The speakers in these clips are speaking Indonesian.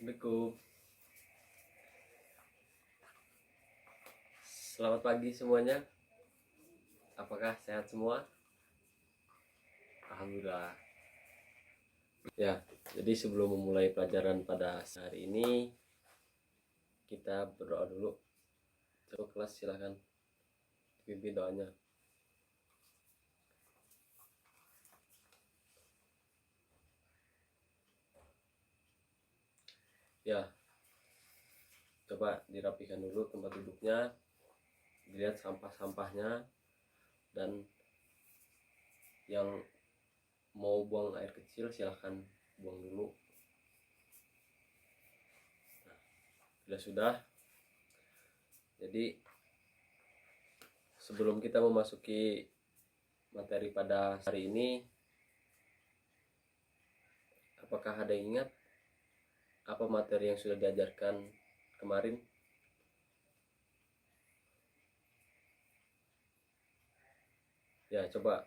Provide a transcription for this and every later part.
Assalamualaikum. Selamat pagi semuanya. Apakah sehat semua? Alhamdulillah. Ya, jadi sebelum memulai pelajaran pada hari ini, kita berdoa dulu. Coba kelas silakan pimpin doanya. Ya, coba dirapikan dulu tempat duduknya, dilihat sampah-sampahnya, dan yang mau buang air kecil silahkan buang dulu. Nah, sudah. Jadi sebelum kita memasuki materi pada hari ini, apakah ada yang ingat apa materi yang sudah diajarkan kemarin? Ya, coba.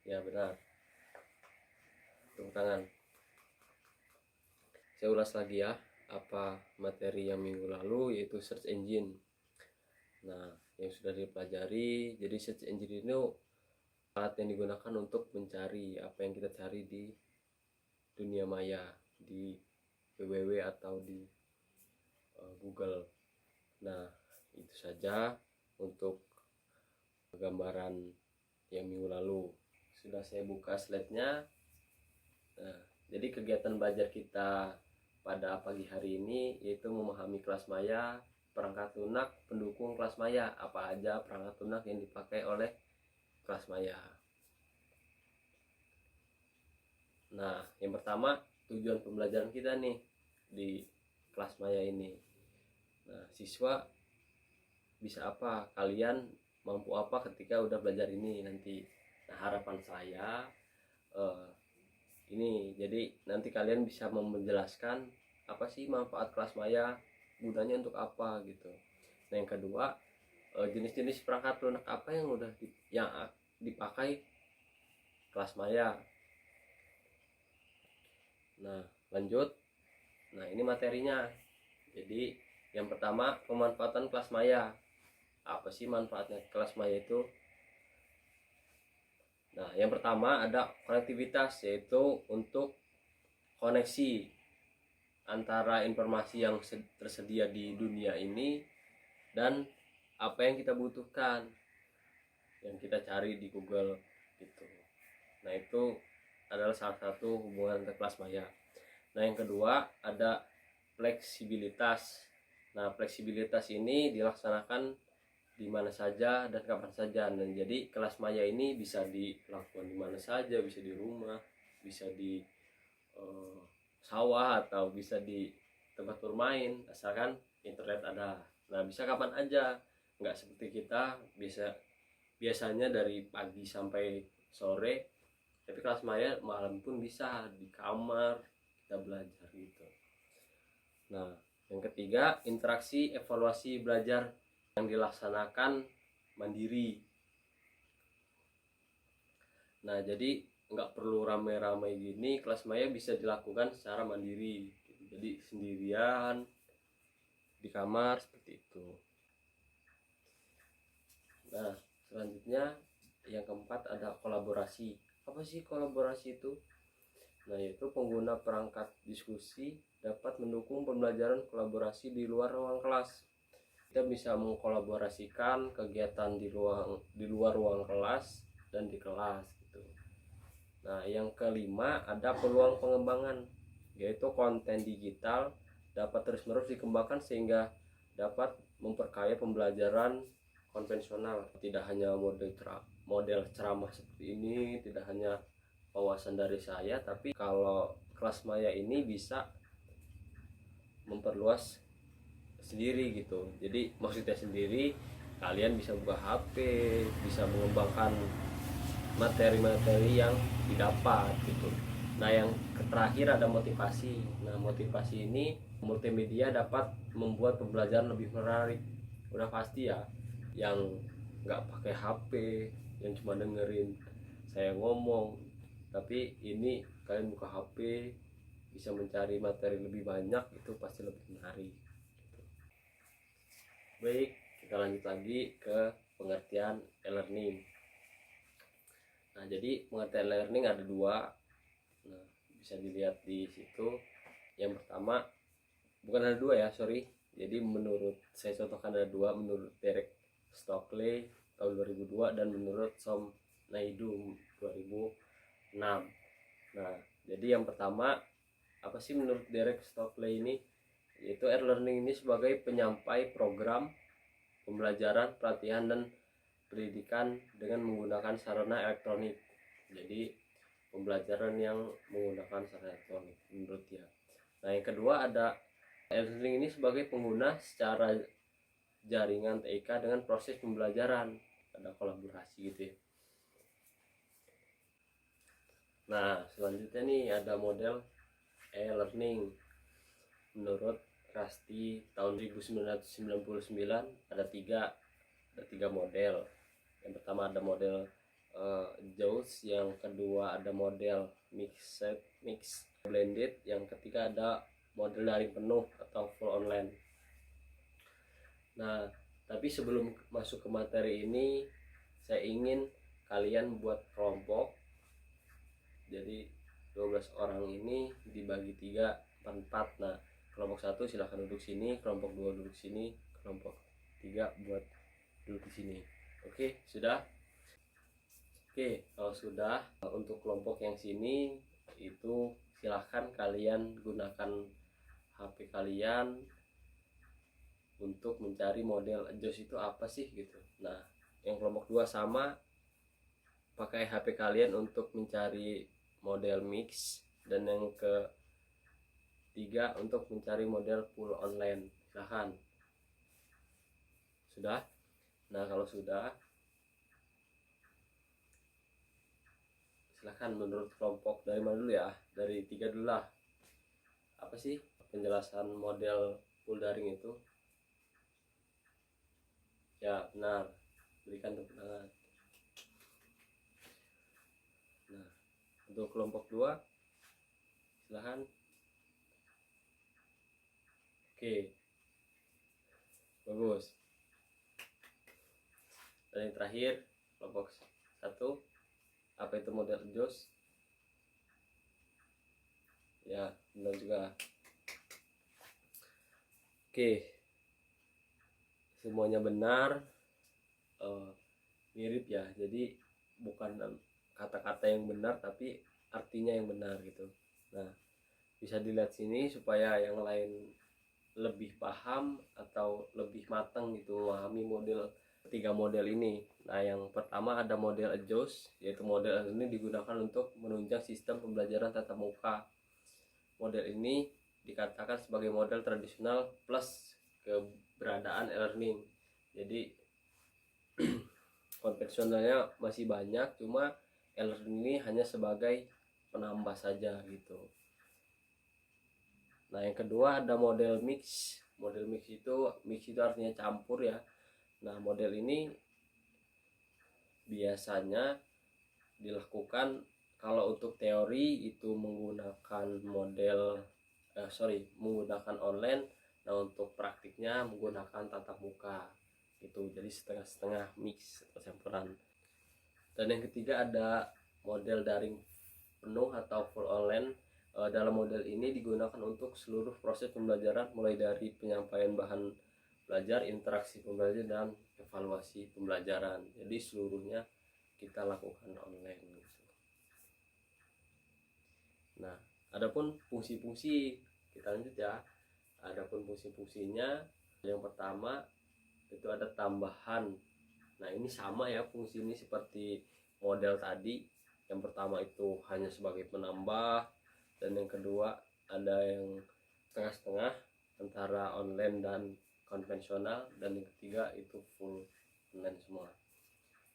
Ya, benar. Tepuk tangan. Saya ulas lagi ya, apa materi yang minggu lalu, yaitu search engine. Nah, yang sudah dipelajari, jadi search engine itu alat yang digunakan untuk mencari apa yang kita cari di dunia maya, di www atau di Google. Nah, itu saja untuk gambaran yang minggu lalu. Sudah saya buka slide-nya. Nah, jadi kegiatan belajar kita pada pagi hari ini yaitu memahami kelas maya, perangkat lunak pendukung kelas maya. Apa aja perangkat lunak yang dipakai oleh kelas maya. Nah, yang pertama, tujuan pembelajaran kita nih di kelas maya ini. Nah, siswa bisa apa? Kalian mampu apa ketika udah belajar ini nanti? Nah, harapan saya ini, jadi nanti kalian bisa menjelaskan apa sih manfaat kelas maya, gunanya untuk apa gitu. Nah, yang kedua, jenis-jenis perangkat lunak apa yang udah dipakai kelas maya. Nah, lanjut. Nah, ini materinya. Jadi yang pertama, pemanfaatan kelas maya. Apa sih manfaatnya kelas maya itu? Nah, yang pertama ada konektivitas, yaitu untuk koneksi antara informasi yang tersedia di dunia ini dan apa yang kita butuhkan, yang kita cari di Google gitu. Nah, itu adalah salah satu hubungan antar kelas maya. Nah, yang kedua ada fleksibilitas. Nah, fleksibilitas ini dilaksanakan di mana saja dan kapan saja. Dan jadi kelas maya ini bisa dilakukan di mana saja, bisa di rumah, bisa di sawah, atau bisa di tempat bermain, asalkan internet ada. Nah, bisa kapan aja, nggak seperti kita biasanya dari pagi sampai sore, tapi kelas maya malam pun bisa di kamar kita belajar gitu. Nah, yang ketiga, interaksi evaluasi belajar yang dilaksanakan mandiri. Nah, jadi nggak perlu ramai-ramai gini, kelas maya bisa dilakukan secara mandiri. Jadi sendirian di kamar seperti itu. Nah, selanjutnya yang keempat ada kolaborasi. Apa sih kolaborasi itu? Nah, yaitu pengguna perangkat diskusi dapat mendukung pembelajaran kolaborasi di luar ruang kelas. Kita bisa mengkolaborasikan kegiatan di luar ruang kelas dan di kelas gitu. Nah, yang kelima ada peluang pengembangan, yaitu konten digital dapat terus-menerus dikembangkan sehingga dapat memperkaya pembelajaran konvensional. Tidak hanya model ceramah seperti ini, tidak hanya wawasan dari saya, tapi kalau kelas maya ini bisa memperluas sendiri gitu. Jadi maksudnya sendiri, kalian bisa buka HP, bisa mengembangkan materi-materi yang didapat gitu. Nah, yang terakhir ada motivasi. Nah, motivasi ini multimedia dapat membuat pembelajaran lebih menarik. Udah pasti ya, yang nggak pakai HP, yang cuma dengerin saya ngomong, Tapi ini kalian buka HP bisa mencari materi lebih banyak, itu pasti lebih menarik gitu. Baik, kita lanjut lagi ke pengertian e-learning. Nah, jadi pengertian e-learning ada dua. Nah, bisa dilihat di situ. Yang pertama, bukan ada dua ya, sorry. Jadi menurut saya contohkan ada dua, menurut Derek Stockley tahun 2002 dan menurut Som Naidu 2006. Nah, jadi yang pertama, apa sih menurut Derek Stockley ini? Yaitu e-learning ini sebagai penyampai program pembelajaran, pelatihan, dan pendidikan dengan menggunakan sarana elektronik. Jadi pembelajaran yang menggunakan sarana elektronik menurut dia. Nah, yang kedua ada e-learning ini sebagai pengguna secara jaringan TIK dengan proses pembelajaran, ada kolaborasi gitu ya. Nah, selanjutnya nih ada model e-learning menurut Rasti tahun 1999. Ada tiga model. Yang pertama ada model JAWS, yang kedua ada model mix blended, yang ketiga ada model daring penuh atau full online. Nah, tapi sebelum masuk ke materi ini, saya ingin kalian buat kelompok. Jadi 12 orang ini dibagi 3 4. Nah, kelompok 1 silahkan duduk sini, kelompok 2 duduk sini, kelompok 3 buat duduk di sini. Oke, sudah? Oke, kalau sudah, untuk kelompok yang sini itu silahkan kalian gunakan HP kalian untuk mencari model JAWS itu apa sih gitu. Nah, yang kelompok 2 sama, pakai HP kalian untuk mencari model mix, dan yang ketiga untuk mencari model full online. Silahkan. Sudah? Nah, kalau sudah, silahkan menurut kelompok dari mana dulu ya? Dari 3 dulu lah. Apa sih penjelasan model full daring itu? Ya, benar. Berikan tepuk tangan. Nah, untuk kelompok 2 silahkan. Oke, bagus. Dan yang terakhir, kelompok 1, apa itu model JAWS? Ya, benar juga. Oke, semuanya benar. Mirip ya, jadi bukan kata-kata yang benar tapi artinya yang benar gitu. Nah, bisa dilihat sini supaya yang lain lebih paham atau lebih matang gitu memahami ketiga model ini. Nah, yang pertama ada model JAWS, yaitu model ini digunakan untuk menunjang sistem pembelajaran tatap muka. Model ini dikatakan sebagai model tradisional plus keberadaan e-learning. Jadi konvensionalnya masih banyak, cuma e-learning ini hanya sebagai penambah saja gitu. Nah, yang kedua ada model mix. Model mix itu artinya campur ya. Nah, model ini biasanya dilakukan kalau untuk teori itu menggunakan menggunakan online. Nah, untuk praktiknya menggunakan tatap muka gitu. Jadi setengah-setengah mix atau campuran. Dan yang ketiga ada model daring penuh atau full online. Dalam model ini digunakan untuk seluruh proses pembelajaran, mulai dari penyampaian bahan belajar, interaksi pembelajaran, dan evaluasi pembelajaran. Jadi seluruhnya kita lakukan online gitu. Nah, adapun fungsi-fungsi, kita lanjut ya. Adapun fungsi-fungsinya, yang pertama itu ada tambahan. Nah, ini sama ya, fungsi ini seperti model tadi. Yang pertama itu hanya sebagai penambah, dan yang kedua ada yang setengah-setengah antara online dan konvensional, dan yang ketiga itu full online semua.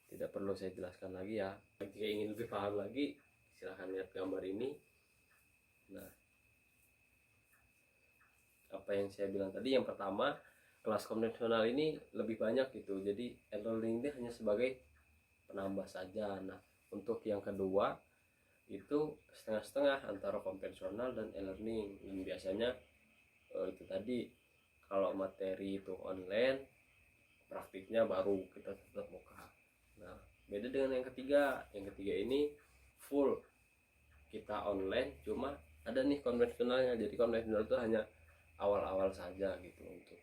Tidak perlu saya jelaskan lagi ya. Jika ingin lebih paham lagi, silahkan lihat gambar ini. Nah, apa yang saya bilang tadi, yang pertama kelas konvensional ini lebih banyak gitu, jadi e-learning ini hanya sebagai penambah saja. Nah, untuk yang kedua itu setengah-setengah antara konvensional dan e-learning. Dan biasanya itu tadi, kalau materi itu online, praktiknya baru kita tetap muka. Nah, beda dengan yang ketiga. Yang ketiga ini full kita online, cuma ada nih konvensionalnya. Jadi konvensional itu hanya awal-awal saja gitu untuk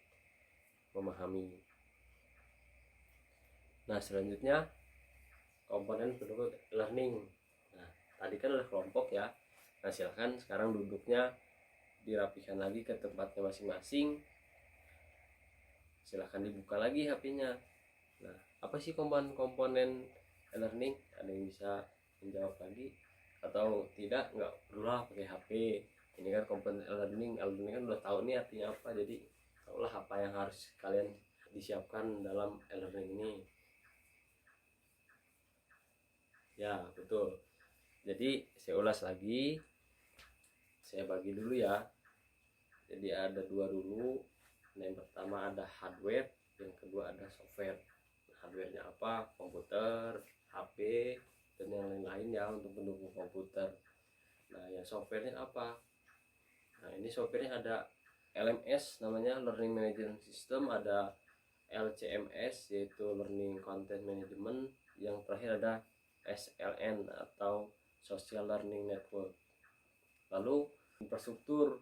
memahami. Nah, selanjutnya komponen pendukung learning. Nah, tadi kan udah kelompok ya. Nah, silahkan sekarang duduknya dirapikan lagi ke tempatnya masing-masing. Silahkan dibuka lagi HP-nya. Nah, apa sih komponen learning? Ada yang bisa menjawab lagi? Atau tidak, nggak perlu lah pakai HP. Ini kan komponen learning kan udah tahu nih artinya apa. Jadi tahulah apa yang harus kalian disiapkan dalam learning ini. Ya, betul. Jadi saya ulas lagi, saya bagi dulu ya. Jadi ada dua dulu. Nah, yang pertama ada hardware, yang kedua ada software. Nah, hardware-nya apa? Komputer, HP, dan yang lain-lain ya untuk pendukung komputer. Nah, yang software-nya apa? Nah, ini software-nya ada LMS namanya Learning Management System, ada LCMS yaitu Learning Content Management, yang terakhir ada SLN atau Social Learning Network. Lalu infrastruktur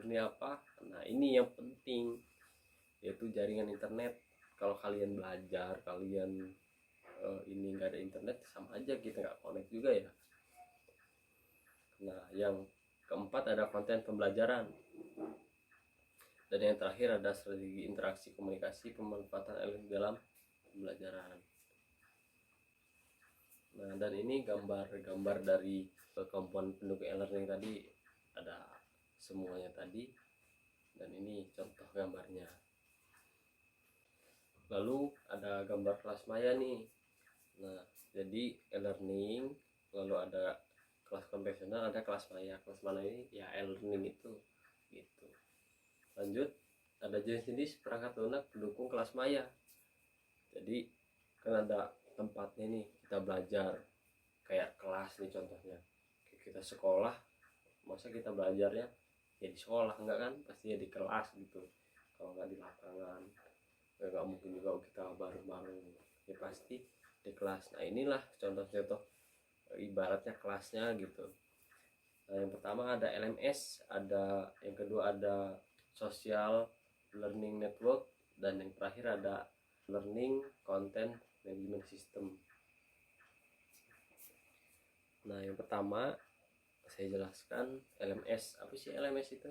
ini apa? Nah, ini yang penting, yaitu jaringan internet. Kalau kalian belajar, kalian ini nggak ada internet, sama aja kita nggak connect juga ya. Nah, yang keempat ada konten pembelajaran, dan yang terakhir ada strategi interaksi komunikasi pemanfaatan elemen dalam pembelajaran. Nah, dan ini gambar-gambar dari komponen pendukung e-learning tadi, ada semuanya tadi, dan ini contoh gambarnya. Lalu ada gambar kelas maya nih. Nah, jadi e-learning, lalu ada kelas konvensional, ada kelas maya. Kelas maya ini ya e-learning itu gitu. Lanjut, ada jenis-jenis perangkat lunak pendukung kelas maya. Jadi kan ada tempatnya nih kita belajar, kayak kelas nih contohnya. Kita sekolah, masa kita belajarnya ya di sekolah? Enggak kan, pasti ya di kelas gitu. Kalau nggak di lapangan, ya nggak mungkin juga kita bareng-bareng, ya pasti di kelas. Nah, inilah contoh-contoh ibaratnya kelasnya gitu. Nah, yang pertama ada LMS, ada yang kedua ada Social Learning Network, dan yang terakhir ada Learning Content Management System. Nah, yang pertama saya jelaskan LMS. Apa sih LMS itu?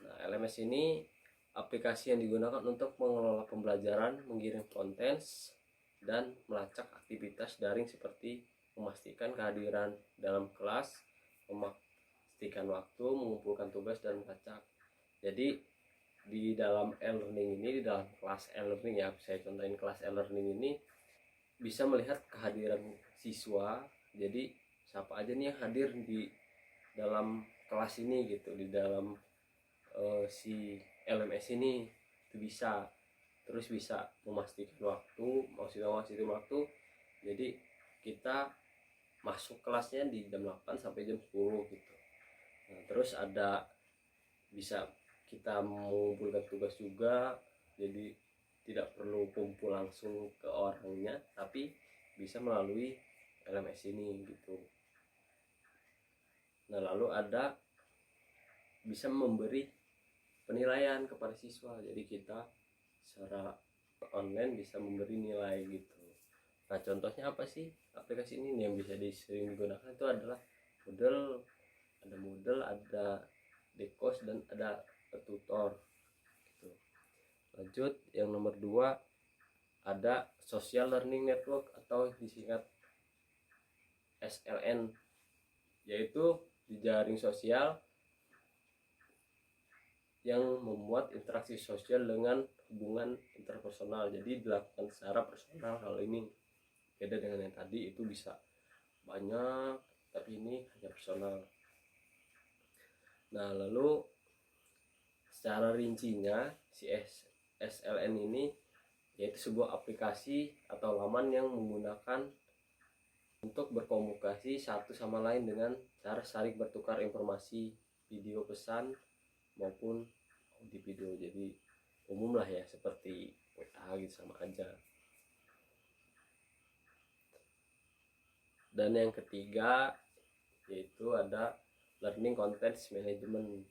Nah, LMS ini aplikasi yang digunakan untuk mengelola pembelajaran, mengirim konten, dan melacak aktivitas daring seperti memastikan kehadiran dalam kelas, memastikan waktu, mengumpulkan tugas, dan melacak. Jadi di dalam e-learning ini, di dalam kelas e-learning ya, saya contohin kelas e-learning ini, bisa melihat kehadiran siswa. Jadi siapa aja nih yang hadir di dalam kelas ini gitu, di dalam si LMS ini, itu bisa. Terus bisa memastikan waktu, memastikan waktu. Jadi kita masuk kelasnya di jam 8 sampai jam 10 gitu. Nah, terus ada bisa kita mengumpulkan tugas juga, jadi tidak perlu kumpul langsung ke orangnya, tapi bisa melalui LMS ini gitu. Nah, lalu ada bisa memberi penilaian kepada siswa, jadi kita secara online bisa memberi nilai gitu. Nah, contohnya apa sih aplikasi ini yang bisa sering digunakan? Itu adalah Moodle, ada Dekos, dan ada tutor gitu. Lanjut, yang nomor 2 ada Social Learning Network atau disingkat SLN, yaitu jejaring sosial yang memuat interaksi sosial dengan hubungan interpersonal. Jadi dilakukan secara personal. Kalau ini beda dengan yang tadi, itu bisa banyak, tapi ini hanya personal. Nah, lalu secara rincinya si SLN ini yaitu sebuah aplikasi atau laman yang menggunakan untuk berkomunikasi satu sama lain dengan cara saling bertukar informasi, video pesan maupun di video. Jadi umum lah ya, seperti WA gitu sama aja. Dan yang ketiga yaitu ada learning content management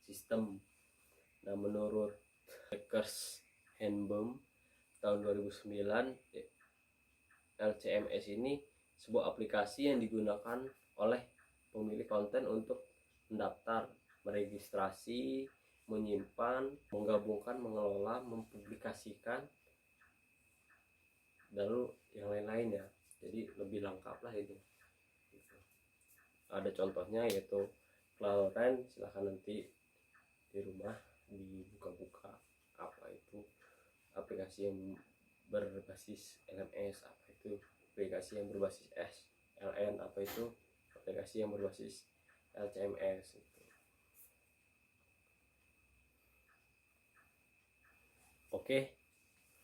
system. Nah, menurut Hackers Handbook tahun 2009, LCMS ini sebuah aplikasi yang digunakan oleh pemilik konten untuk mendaftar, meregistrasi, menyimpan, menggabungkan, mengelola, mempublikasikan, lalu yang lain-lain ya. Jadi lebih lengkap lah itu. Ada contohnya yaitu Clarence, silahkan nanti di rumah dibuka-buka apa itu aplikasi yang berbasis LMS, apa itu aplikasi yang berbasis SLN, apa itu aplikasi yang berbasis LCMS itu. Oke,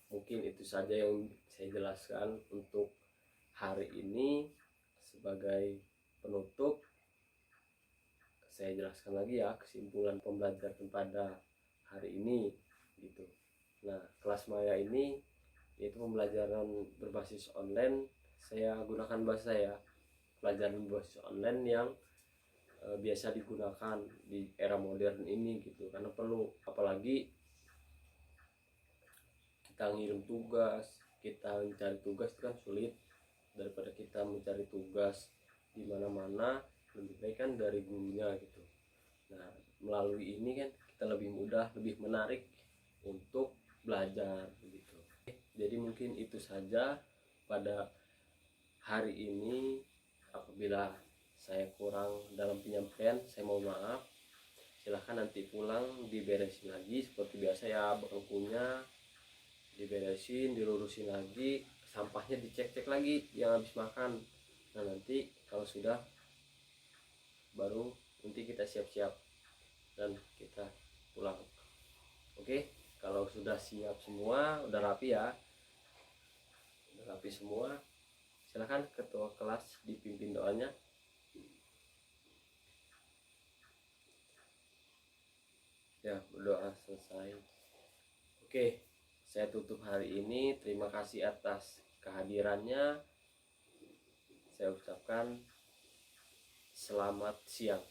mungkin itu saja yang saya jelaskan untuk hari ini. Sebagai penutup, saya jelaskan lagi ya kesimpulan pembelajaran pada hari ini gitu. Nah, kelas Maya ini yaitu pembelajaran berbasis online. Saya gunakan bahasa ya, pelajaran berbasis online yang biasa digunakan di era modern ini gitu, karena perlu, apalagi kita ngirim tugas, kita mencari tugas itu kan sulit. Daripada kita mencari tugas di mana-mana, lebih baik kan dari gurunya gitu. Nah, melalui ini kan kita lebih mudah, lebih menarik untuk belajar gitu. Jadi mungkin itu saja pada hari ini. Apabila saya kurang dalam penyampaian, saya mohon maaf. Silahkan nanti pulang diberesin lagi seperti biasa ya, bangkunya diberesin, dilurusin lagi, sampahnya dicek-cek lagi yang habis makan. Nah, nanti kalau sudah, baru nanti kita siap-siap dan kita pulang. Oke, kalau sudah siap semua, udah rapi ya, udah rapi semua, silahkan ketua kelas dipimpin doanya. Ya, berdoa selesai. Oke, saya tutup hari ini. Terima kasih atas kehadirannya. Saya ucapkan selamat siang.